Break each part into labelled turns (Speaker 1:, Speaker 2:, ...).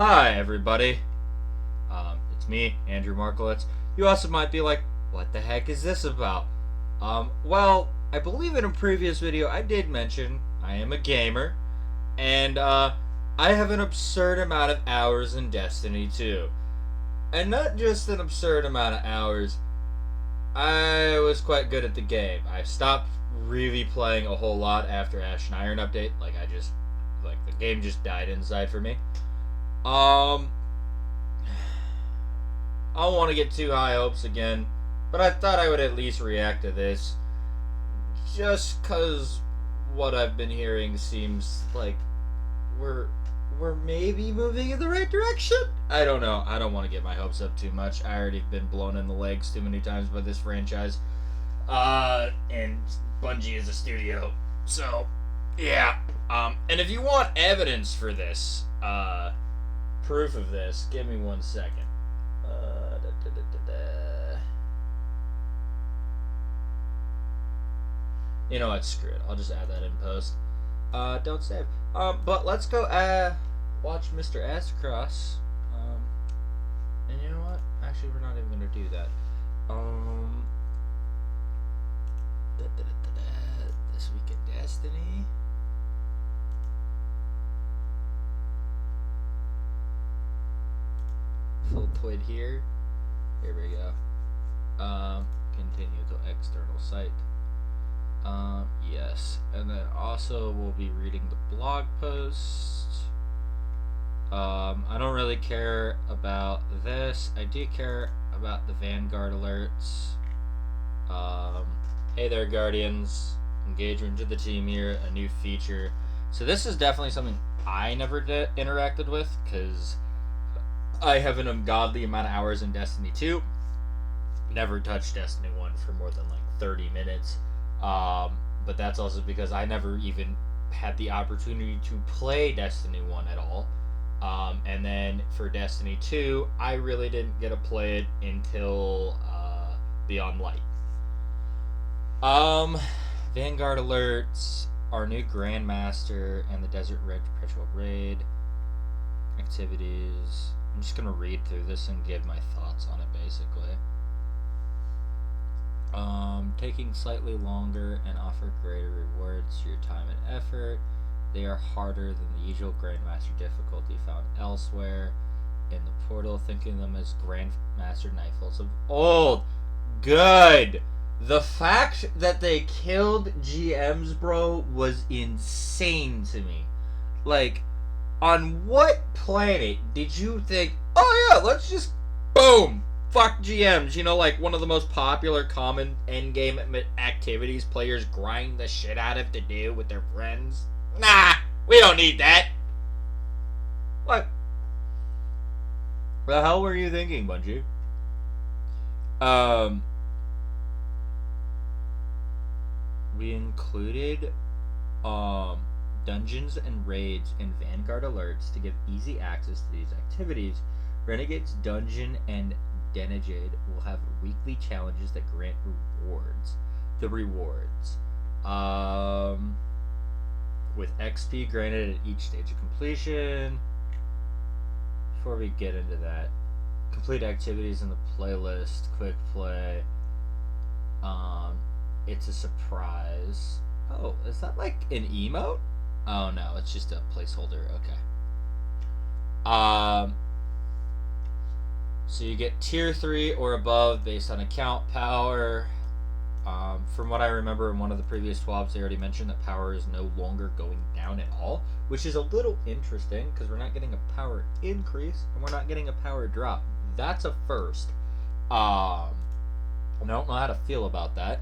Speaker 1: Hi, everybody. It's me, Andrew Markowitz. You also might be like, what the heck is this about? Well, I believe in a previous video I did mention I am a gamer, and I have an absurd amount of hours in Destiny 2. And not just an absurd amount of hours, I was quite good at the game. I stopped really playing a whole lot after Ash and Iron update. The game just died inside for me. Um, I don't want to get too high hopes again, but I thought I would at least react to this. Just because what I've been hearing seems like we're maybe moving in the right direction. I don't know. I don't want to get my hopes up too much. I already been blown in the legs too many times by this franchise. And Bungie is a studio. So, yeah. And if you want evidence for this, proof of this, give me 1 second. You know what? Screw it. I'll just add that in post. Don't save. But let's go watch Mr. Aztecross. And you know what? Actually, we're not even gonna do that. This week in Destiny. Full twid here. Here we go. Continue to external site. Yes. And then also we'll be reading the blog post. I don't really care about this. I do care about the Vanguard alerts. Hey there, Guardians. Engagement to the team here, a new feature. So this is definitely something I never interacted with, because I have an ungodly amount of hours in Destiny 2. Never touched Destiny 1 for more than like 30 minutes. But that's also because I never even had the opportunity to play Destiny 1 at all. And then for Destiny 2, I really didn't get to play it until Beyond Light. Vanguard alerts, our new Grandmaster, and the Desert Red Perpetual Raid activities. I'm just going to read through this and give my thoughts on it, basically. Taking slightly longer and offer greater rewards to your time and effort. They are harder than the usual Grandmaster difficulty found elsewhere in the portal. Thinking of them as Grandmaster Nightfalls of old. Good! The fact that they killed GMs, bro, was insane to me. Like, on what planet did you think, oh yeah, let's just, boom, fuck GMs? You know, like one of the most popular common endgame activities players grind the shit out of to do with their friends. Nah, we don't need that. What the hell were you thinking, Bungie? We included dungeons and raids and Vanguard alerts to give easy access to these activities. Renegade's Dungeon and Denijade will have weekly challenges that grant rewards. The rewards. With XP granted at each stage of completion. Before we get into that, complete activities in the playlist, quick play. It's a surprise. Oh, is that like an emote? Oh no, it's just a placeholder. Okay. So you get tier 3 or above based on account power. From what I remember in one of the previous TWABs, they already mentioned that power is no longer going down at all, which is a little interesting because we're not getting a power increase and we're not getting a power drop. That's a first. I don't know how to feel about that.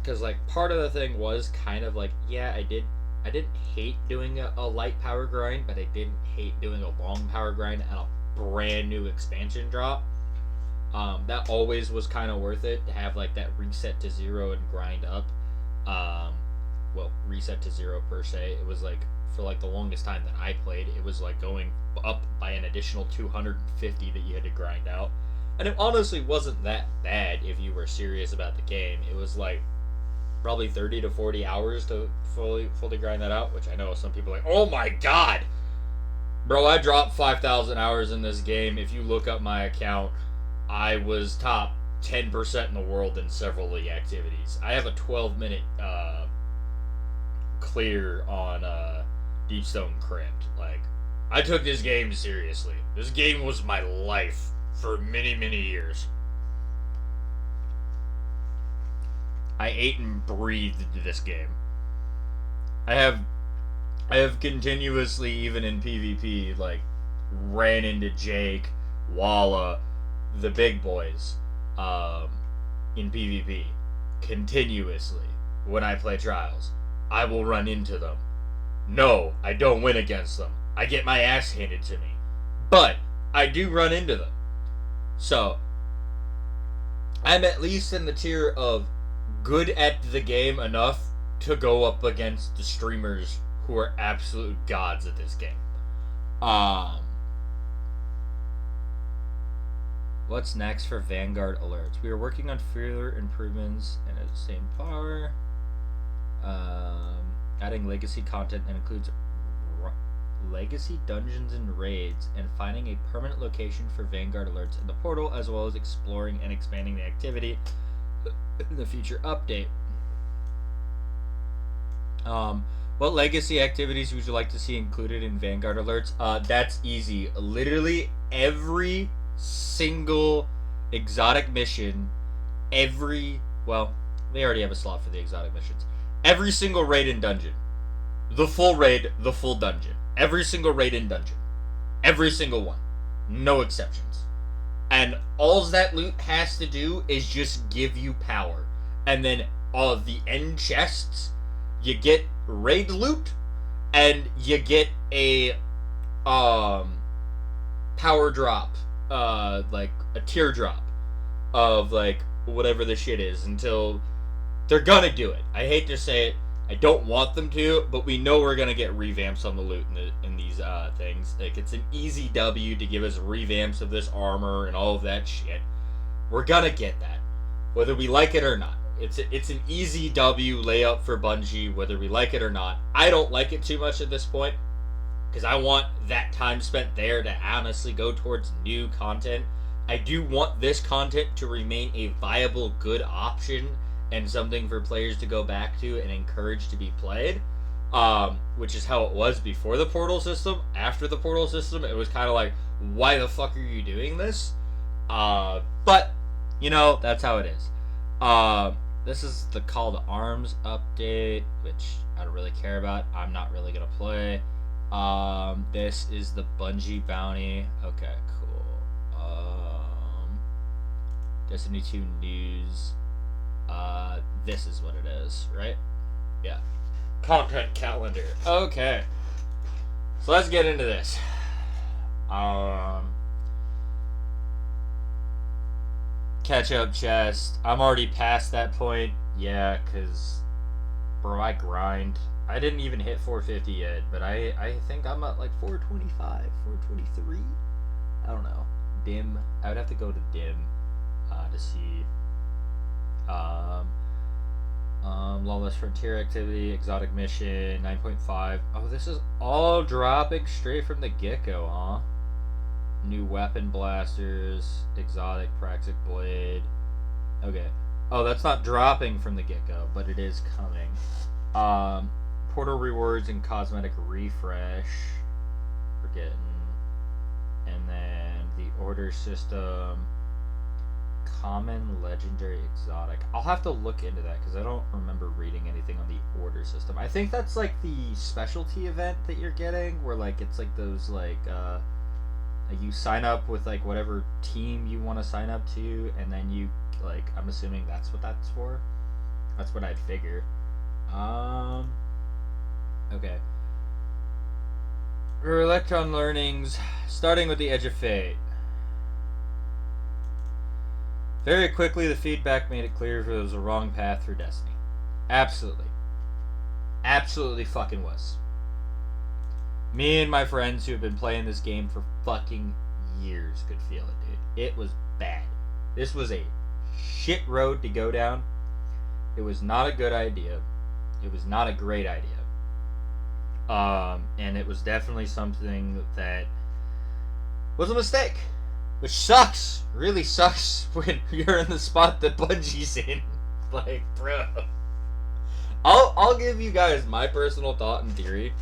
Speaker 1: Because like part of the thing was kind of like, yeah, I didn't hate doing a light power grind, but I didn't hate doing a long power grind and a brand new expansion drop. That always was kind of worth it to have like that reset to 0 and grind up. Well, reset to 0 per se. It was like for like the longest time that I played, it was like going up by an additional 250 that you had to grind out. And it honestly wasn't that bad if you were serious about the game. It was like probably 30 to 40 hours to fully grind that out, which I know some people are like, oh my god, Bro, I dropped 5,000 hours in this game. If you look up my account, I was top 10% in the world in several league activities. I have a 12-minute clear on Deepstone Crypt. Like, I took this game seriously. This game was my life for many, many years. I ate and breathed this game. I have continuously, even in PvP, like, ran into Jake, Walla, the big boys, in PvP. Continuously. When I play Trials. I will run into them. No, I don't win against them. I get my ass handed to me. But, I do run into them. So, I'm at least in the tier of good at the game enough to go up against the streamers who are absolute gods at this game. What's next for Vanguard alerts? We are working on further improvements and at the same power. Adding legacy content that includes legacy dungeons and raids, and finding a permanent location for Vanguard alerts in the portal, as well as exploring and expanding the activity in the future update. What legacy activities would you like to see included in Vanguard alerts? That's easy. Literally every single exotic mission, well, they already have a slot for the exotic missions. Every single raid and dungeon. The full raid, the full dungeon. Every single raid and dungeon. Every single one. No exceptions. And all that loot has to do is just give you power. And then all of the end chests, you get raid loot, and you get a power drop, like a teardrop of like whatever the shit is, until they're gonna do it. I hate to say it, I don't want them to, but we know we're gonna get revamps on the loot in these things. Like, it's an easy W to give us revamps of this armor and all of that shit. We're gonna get that, whether we like it or not. It's an easy W layup for Bungie, whether we like it or not. I don't like it too much at this point, because I want that time spent there to honestly go towards new content. I do want this content to remain a viable, good option and something for players to go back to and encourage to be played, which is how it was before the portal system. After the portal system, it was kind of like, why the fuck are you doing this? But, you know, that's how it is. This is the Call to Arms update, which I don't really care about. I'm not really going to play. This is the Bungie bounty. Okay, cool. Destiny 2 news. This is what it is, right? Yeah. Content calendar. Okay. So let's get into this. Catch up chest. I'm already past that point. Yeah, because, bro, I grind. I didn't even hit 450 yet, but I think I'm at like 425, 423. I don't know. Dim. I would have to go to Dim to see. Lawless Frontier activity, exotic mission, 9.5. Oh, this is all dropping straight from the get-go, huh? New weapon blasters, exotic Praxic blade. Okay. Oh, that's not dropping from the get-go, but it is coming. Portal rewards and cosmetic refresh. We're getting. And then the order system. Common, legendary, exotic. I'll have to look into that because I don't remember reading anything on the order system. I think that's like the specialty event that you're getting, where like it's like those like you sign up with like whatever team you want to sign up to, and then you like, I'm assuming that's what that's for. That's what I'd figure. Okay. For Electron learnings, starting with the Edge of Fate. Very quickly, the feedback made it clear if it was a wrong path for Destiny. Absolutely. Absolutely fucking was. Me and my friends who have been playing this game for fucking years could feel it, dude. It was bad. This was a shit road to go down. It was not a good idea. It was not a great idea. And it was definitely something that was a mistake, which sucks. Really sucks when you're in the spot that Bungie's in. Like, bro. I'll give you guys my personal thought and theory.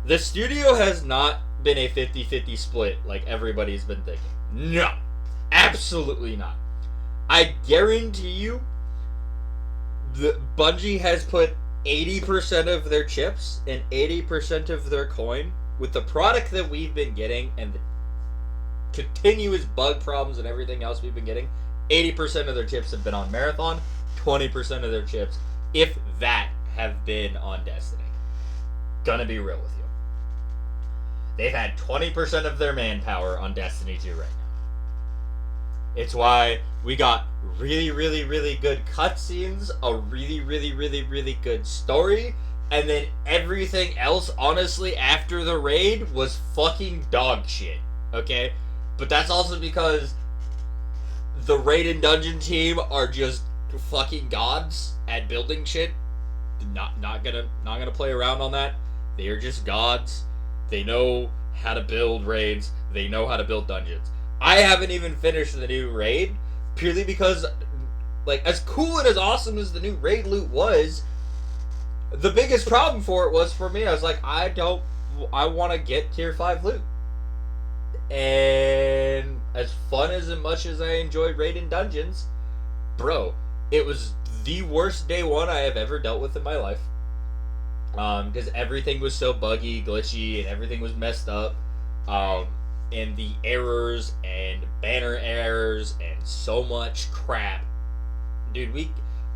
Speaker 1: The studio has not been a 50-50 split like everybody's been thinking. No. Absolutely not. I guarantee you the Bungie has put 80% of their chips and 80% of their coin with the product that we've been getting and the continuous bug problems and everything else we've been getting. 80% of their chips have been on Marathon, 20% of their chips, if that, have been on Destiny. Gonna be real with you. They've had 20% of their manpower on Destiny 2 right now. It's why we got really, really, really good cutscenes, a really, really, really, really good story, and then everything else, honestly, after the raid was fucking dog shit. Okay? But that's also because the raid and dungeon team are just fucking gods at building shit. Not gonna play around on that. They are just gods. They know how to build raids. They know how to build dungeons. I haven't even finished the new raid purely because, like, as cool and as awesome as the new raid loot was, the biggest problem for it was for me. I was like, I want to get tier 5 loot. And as fun as much as I enjoyed raiding dungeons, bro, it was the worst day one I have ever dealt with in my life. Because everything was so buggy, glitchy, and everything was messed up. And the errors and banner errors and so much crap. Dude,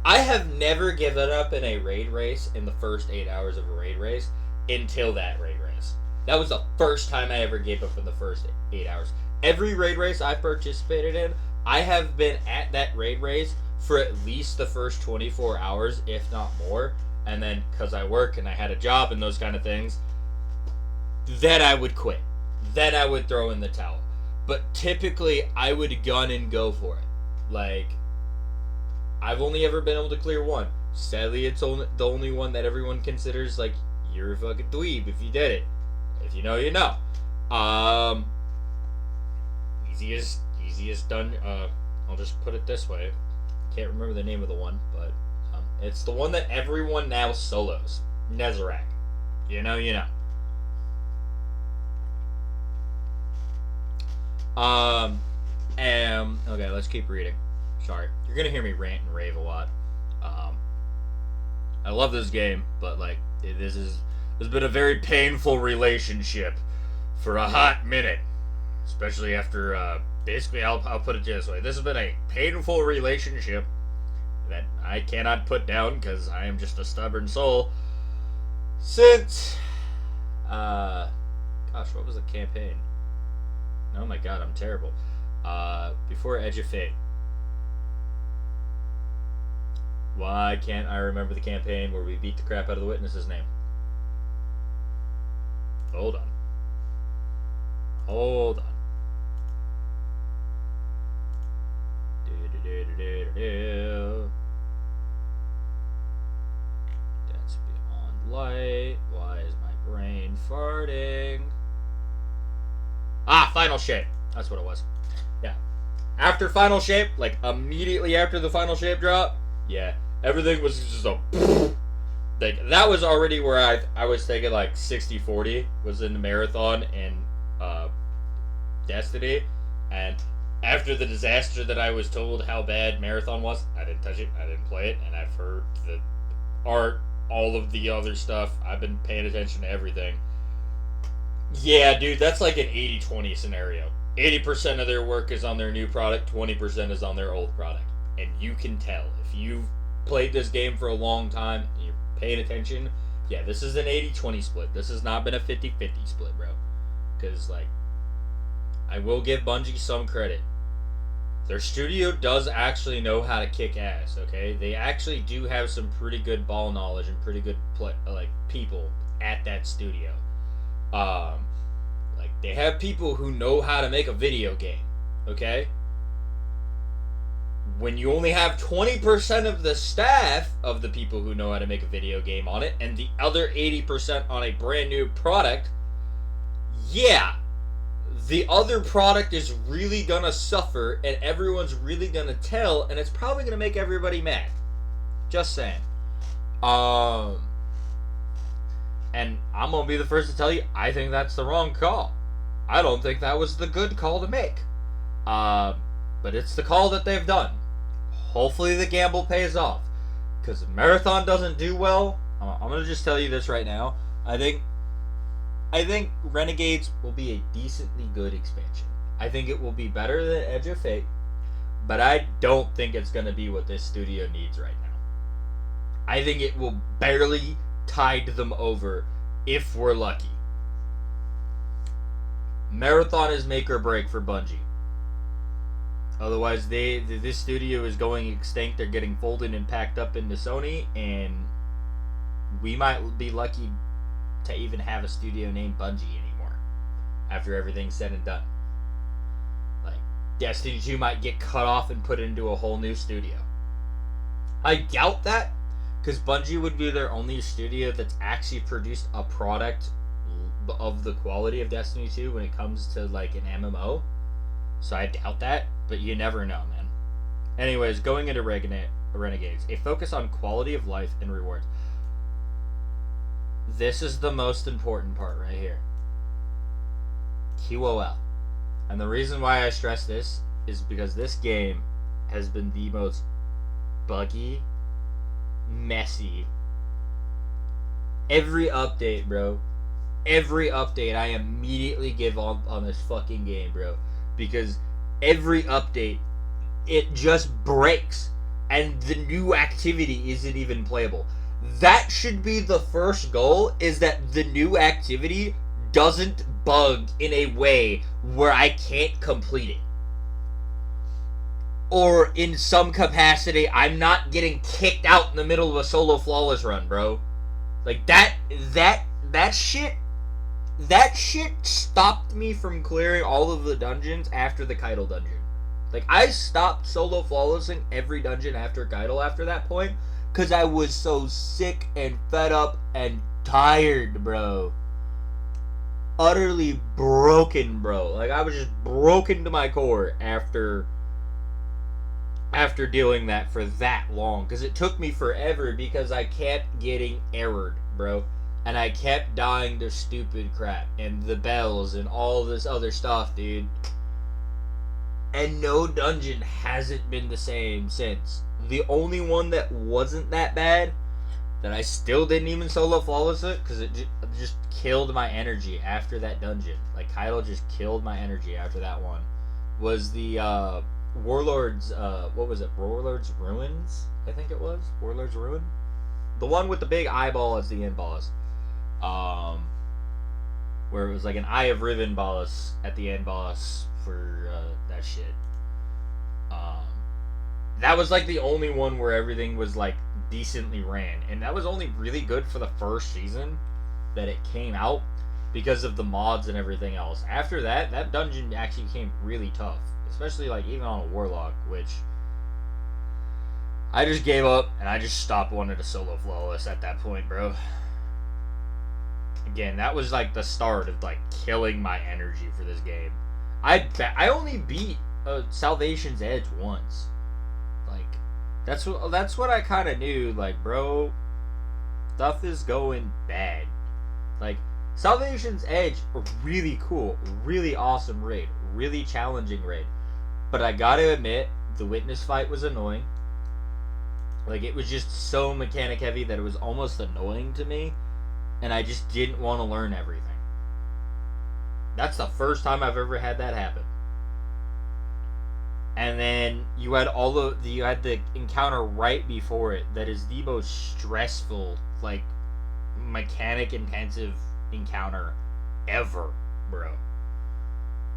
Speaker 1: I have never given up in a raid race in the first 8 hours of a raid race until that raid race. That was the first time I ever gave up in the first 8 hours. Every raid race I participated in, I have been at that raid race for at least the first 24 hours, if not more. And then, because I work and I had a job and those kind of things, then I would quit. Then I would throw in the towel. But typically, I would gun and go for it. Like, I've only ever been able to clear one. Sadly, it's the only one that everyone considers, like, you're a fucking dweeb if you did it. If you know, you know. Easiest done, I'll just put it this way. Can't remember the name of the one, but it's the one that everyone now solos. Nezarec. You know, you know. Okay, let's keep reading. Sorry. You're gonna hear me rant and rave a lot. I love this game, but, like, there's been a very painful relationship for a hot minute. Especially after, basically, I'll put it this way. This has been a painful relationship that I cannot put down because I am just a stubborn soul. Since, gosh, what was the campaign? Oh my god, I'm terrible. Before Edge of Fate. Why can't I remember the campaign where we beat the crap out of the witness's name? Hold on. Hold on. That's Beyond Light. Why is my brain farting? Final Shape. That's what it was. Yeah. After Final Shape, like immediately after the Final Shape drop, yeah, everything was just a like that was already where I was thinking like 60-40 was in the Marathon and Destiny, and after the disaster that I was told how bad Marathon was, I didn't touch it, I didn't play it, and I've heard the art, all of the other stuff. I've been paying attention to everything. Yeah, dude, that's like an 80-20 scenario. 80% of their work is on their new product, 20% is on their old product. And you can tell. If you've played this game for a long time and you're paying attention, yeah, this is an 80-20 split. This has not been a 50-50 split, bro. Because, like, I will give Bungie some credit. Their studio does actually know how to kick ass, okay? They actually do have some pretty good ball knowledge and pretty good people at that studio. Like, they have people who know how to make a video game, okay? when you only have 20% of the staff of the people who know how to make a video game on it and the other 80% on a brand new product, yeah, the other product is really gonna suffer and everyone's really gonna tell, and it's probably gonna make everybody mad. Just saying. And I'm gonna be the first to tell you, I think that's the wrong call. I don't think that was the good call to make. But it's the call that they've done. Hopefully the gamble pays off. Because if Marathon doesn't do well, I'm gonna just tell you this right now. I think Renegades will be a decently good expansion. I think it will be better than Edge of Fate, but I don't think it's gonna be what this studio needs right now. I think it will barely tide them over if we're lucky. Marathon is make or break for Bungie. Otherwise, this studio is going extinct. They're getting folded and packed up into Sony, and we might be lucky to even have a studio named Bungie anymore after everything's said and done. Like, Destiny 2 might get cut off and put into a whole new studio. I doubt that, because Bungie would be their only studio that's actually produced a product of the quality of Destiny 2 when it comes to like an MMO. So I doubt that, but you never know, man. Anyways, going into Renegades, a focus on quality of life and rewards. This is the most important part right here. QOL. And the reason why I stress this is because this game has been the most buggy, messy. Every update, bro. Every update I immediately give on this fucking game, bro. Because every update, it just breaks. And the new activity isn't even playable. That should be the first goal, is that the new activity doesn't bug in a way where I can't complete it. Or in some capacity, I'm not getting kicked out in the middle of a solo flawless run, bro. Like, that shit stopped me from clearing all of the dungeons after the Keitel dungeon. Like, I stopped solo flawlessing every dungeon after Keitel after that point, because I was so sick and fed up and tired, bro. Utterly broken, bro. Like, I was just broken to my core after doing that for that long. Because it took me forever because I kept getting errored, bro. And I kept dying to stupid crap. And the bells and all this other stuff, dude. And no dungeon hasn't been the same since. The only one that wasn't that bad, that I still didn't even solo flawless it, because it just killed my energy after that dungeon. Like, Keitel just killed my energy after that one. Was the Warlord's, what was it? Warlord's Ruins? I think it was. Warlord's Ruin? The one with the big eyeball as the end boss. Where it was like an Eye of Riven boss at the end boss for that shit. That was like the only one where everything was like decently ran, and that was only really good for the first season that it came out because of the mods and everything else. After that, that dungeon actually became really tough, especially like even on a Warlock, which I just gave up and I just stopped wanting to solo flawless at that point, bro. Again, that was like the start of like killing my energy for this game. I only beat Salvation's Edge once. Like, that's what I kind of knew. Like, bro, stuff is going bad. Like, Salvation's Edge, really cool, really awesome raid, really challenging raid. But I gotta admit, the witness fight was annoying. Like, it was just so mechanic heavy that it was almost annoying to me, and I just didn't want to learn everything. That's the first time I've ever had that happen. And then you had you had the encounter right before it that is the most stressful, like, mechanic intensive encounter ever, bro.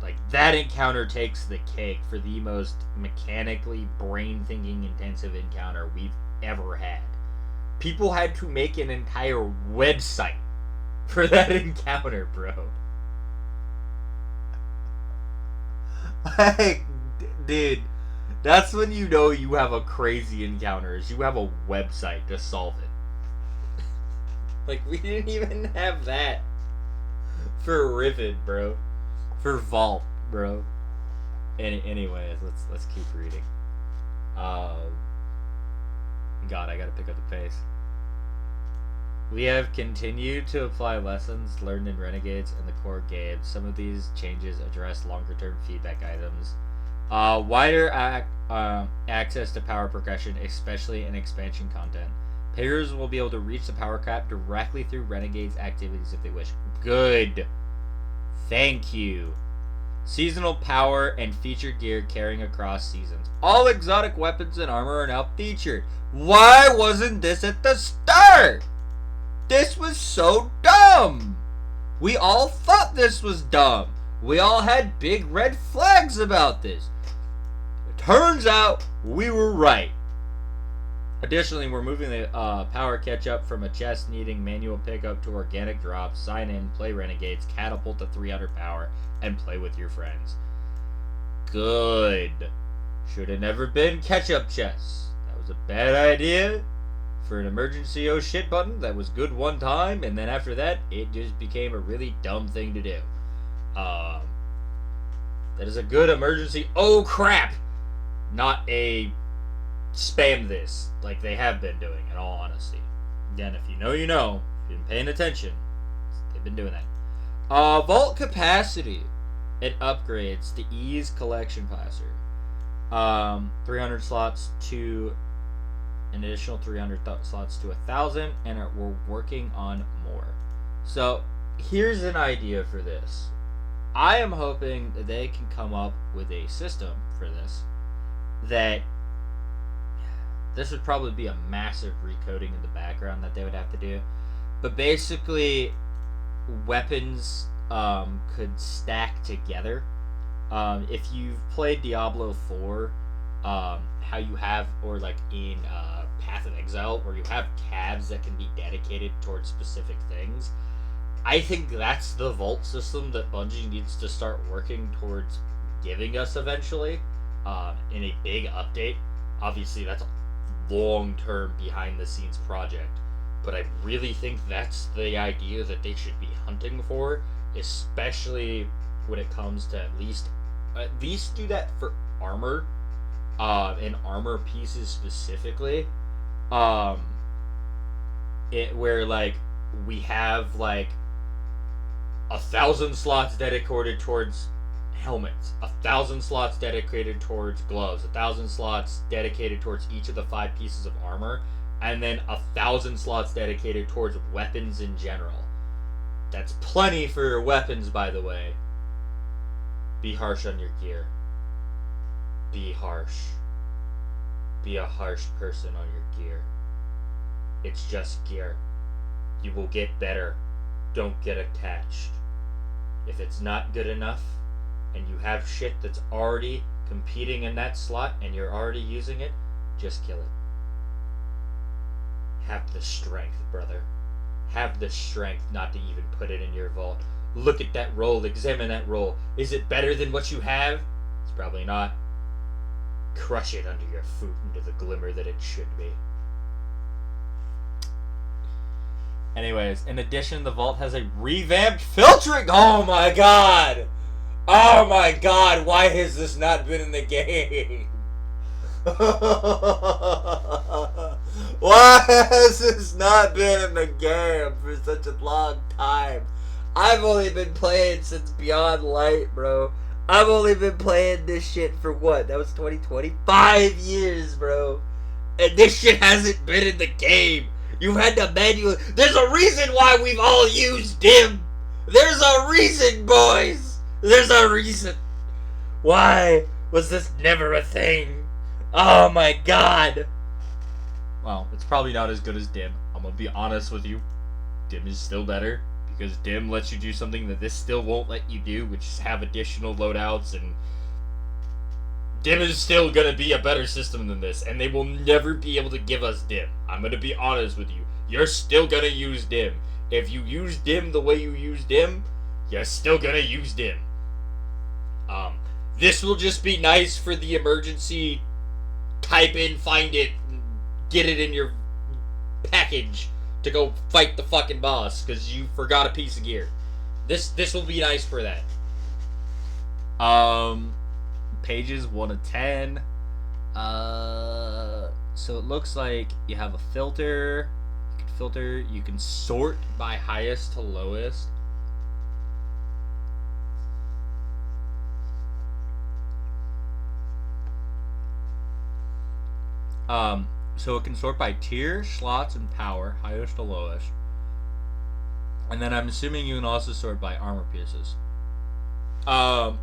Speaker 1: Like, that encounter takes the cake for the most mechanically brain thinking intensive encounter we've ever had. People had to make an entire website for that encounter, bro. Like, dude, That's when you know you have a crazy encounter, is you have a website to solve it. Like, we didn't even have that for Riven, bro. For Vault, bro. Anyways, let's keep reading. God, I gotta pick up the pace. We have continued to apply lessons learned in Renegades and the core game. Some of these changes address longer-term feedback items. Wider access to power progression, especially in expansion content. Players will be able to reach the power cap directly through Renegades activities if they wish. Good. Thank you. Seasonal power and featured gear carrying across seasons. All exotic weapons and armor are now featured. Why wasn't this at the start? This was so dumb. We all thought this was dumb. We all had big red flags about this. It turns out we were right. Additionally, we're moving the power catch-up from a chest needing manual pickup to organic drops. Sign in, play Renegades, catapult to 300 power, and play with your friends. Good. Should have never been catch-up chests. That was a bad idea for an emergency oh shit button that was good one time, and then after that, it just became a really dumb thing to do. That is a good emergency oh crap, not a spam this like they have been doing, in all honesty. Again, if you know, you know. If you've been paying attention, they've been doing that. Vault capacity. It upgrades the Ease Collection Passer. 300 slots to an additional 300 slots to 1,000, and we're working on more. So here's an idea for this. I am hoping that they can come up with a system for this that this would probably be a massive recoding in the background that they would have to do. But basically, weapons could stack together. If you've played Diablo 4, how you have, or like in Path of Exile, where you have tabs that can be dedicated towards specific things, I think that's the vault system that Bungie needs to start working towards giving us eventually in a big update. Obviously, that's a long-term, behind-the-scenes project, but I really think that's the idea that they should be hunting for, especially when it comes to at least do that for armor, and armor pieces specifically. Where like we have like 1,000 slots dedicated towards helmets, 1,000 slots dedicated towards gloves, 1,000 slots dedicated towards each of the 5 pieces of armor, and then 1,000 slots dedicated towards weapons in general. That's plenty for your weapons, by the way. Be harsh on your gear. Be harsh. Be a harsh person on your gear. It's just gear. You will get better. Don't get attached. If it's not good enough, and you have shit that's already competing in that slot, and you're already using it, just kill it. Have the strength, brother. Have the strength not to even put it in your vault. Look at that roll. Examine that roll. Is it better than what you have? It's probably not. Crush it under your foot into the glimmer that it should be. Anyways, in addition, the vault has a revamped filtering. Oh my god! Oh my god, why has this not been in the game? Why has this not been in the game for such a long time? I've only been playing since Beyond Light, bro. I've only been playing this shit for what? That was 2020? 5 years, bro. And this shit hasn't been in the game. You've had to manually... There's a reason why we've all used DIM. There's a reason, boys. There's a reason. Why was this never a thing? Oh my god. Well, it's probably not as good as DIM. I'm gonna be honest with you. DIM is still better, because DIM lets you do something that this still won't let you do, which is have additional loadouts, and DIM is still gonna be a better system than this, and they will never be able to give us DIM. I'm gonna be honest with you. You're still gonna use DIM. If you use DIM the way you use DIM, you're still gonna use DIM. This will just be nice for the emergency type in, find it, get it in your package to go fight the fucking boss because you forgot a piece of gear. This will be nice for that. Pages 1 to 10. So it looks like you have a filter. You can filter. You can sort by highest to lowest. So it can sort by tier, slots, and power, highest to lowest. And then I'm assuming you can also sort by armor pieces. We're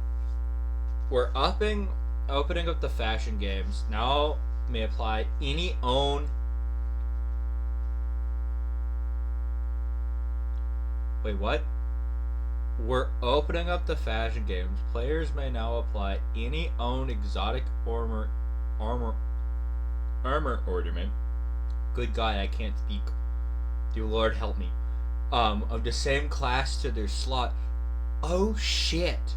Speaker 1: opening up the fashion games. Now may apply any own. Wait, what? We're opening up the fashion games. Players may now apply any own exotic armor ornament. Good God, I can't speak. Dear Lord, help me. Of the same class to their slot. Oh shit.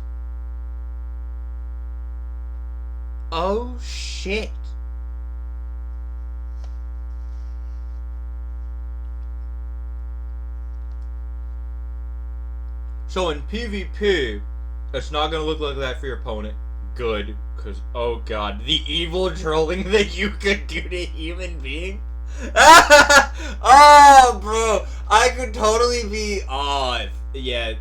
Speaker 1: Oh shit. So in PvP, it's not gonna look like that for your opponent. Good, because oh god, the evil trolling that you could do to human being. Oh, bro, I could totally be. Oh, yeah,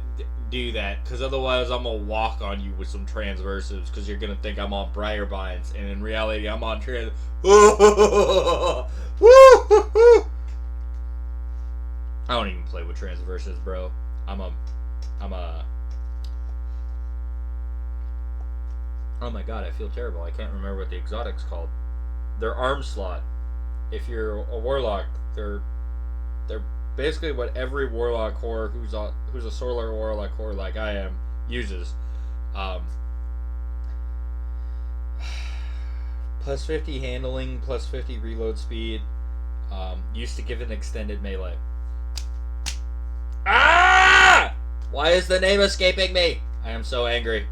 Speaker 1: do that, because otherwise I'm gonna walk on you with some transversives, because you're gonna think I'm on Briarbines, and in reality I'm on trans. I don't even play with transversives, bro. Oh my god, I feel terrible. I can't remember what the exotic's called. They're arm slot. If you're a warlock, they're basically what every warlock whore who's a solar warlock whore like I am uses. Plus 50 handling, plus 50 reload speed. Used to give an extended melee. Ah! Why is the name escaping me? I am so angry.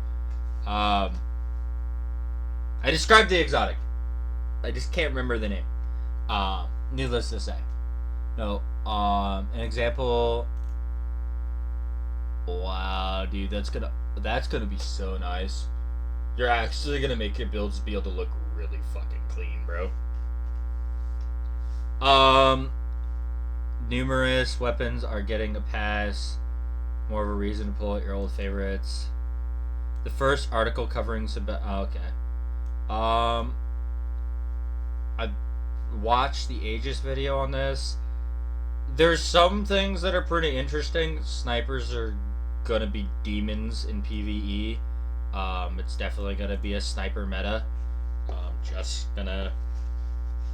Speaker 1: I described the exotic. I just can't remember the name. Needless to say. No, an example. Wow, dude, that's gonna be so nice. You're actually gonna make your builds be able to look really fucking clean, bro. Numerous weapons are getting a pass. More of a reason to pull out your old favorites. The first article covering okay. I watched the Aegis video on this. There's some things that are pretty interesting. Snipers are gonna be demons in PvE. It's definitely gonna be a sniper meta. Just gonna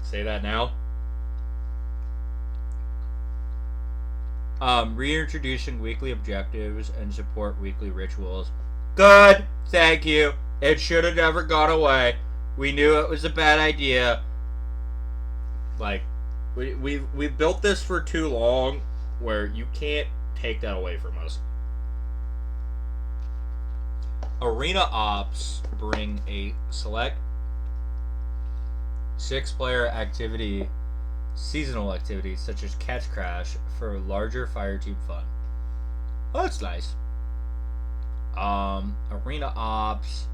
Speaker 1: say that now. Reintroducing weekly objectives and support weekly rituals. Good, thank you. It should have never gone away. We knew it was a bad idea. Like, we built this for too long, where you can't take that away from us. Arena Ops bring a select 6-player activity, seasonal activities such as Catch Crash for larger Fireteam fun. Oh, that's nice. Arena Ops,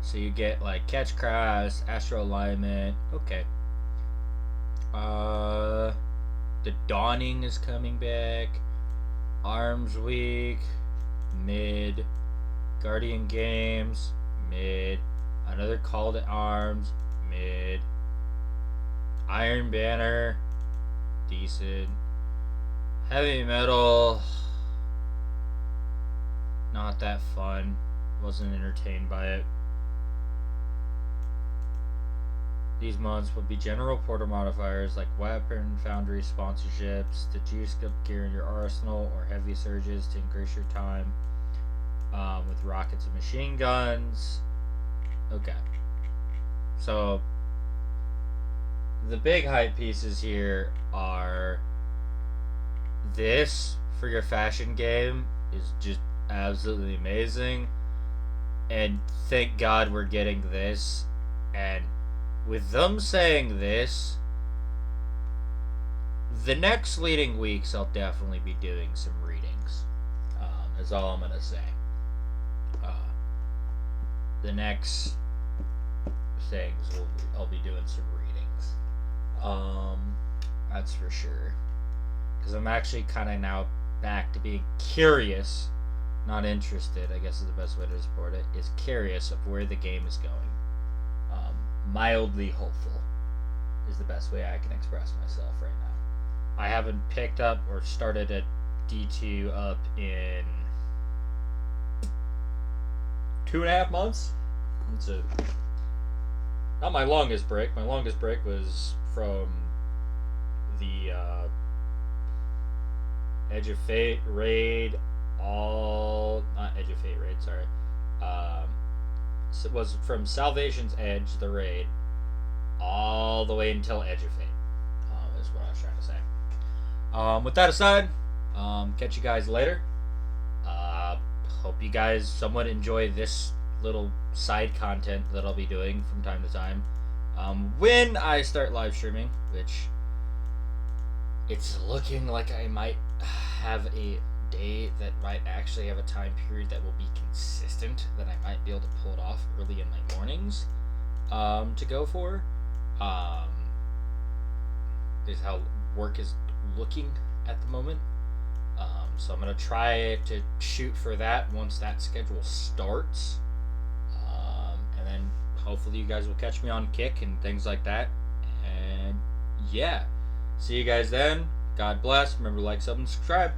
Speaker 1: so you get like Catch Crash, Astro Alignment. Okay. The Dawning is coming back. Arms Week, mid. Guardian Games, mid. Another Call to Arms, mid. Iron Banner, decent. Heavy Metal, not that fun. Wasn't entertained by it. These mods will be general portal modifiers like Weapon Foundry sponsorships, to juice up gear in your arsenal, or heavy surges to increase your time with rockets and machine guns. Okay. So, the big hype pieces here are this for your fashion game is just absolutely amazing. And thank God we're getting this. And with them saying this, the next leading weeks I'll definitely be doing some readings. Is all I'm gonna say. The next things I'll be doing some readings. That's for sure. Because I'm actually kind of now back to being curious, not interested, I guess is the best way to support it, is curious of where the game is going. Mildly hopeful is the best way I can express myself right now. I haven't picked up or started a D2 up in 2.5 months. It's not my longest break. My longest break was from the Edge of Fate raid, not Edge of Fate raid, sorry. So it was from Salvation's Edge, the raid, all the way until Edge of Fate. Is what I was trying to say. With that aside, catch you guys later. Hope you guys somewhat enjoy this little side content that I'll be doing from time to time. When I start live streaming, which it's looking like I might have a day that might actually have a time period that will be consistent, that I might be able to pull it off early in my mornings to go for. Is how work is looking at the moment. So I'm going to try to shoot for that once that schedule starts. And then hopefully you guys will catch me on Kick and things like that. And yeah, see you guys then. God bless. Remember to like, sub, and subscribe.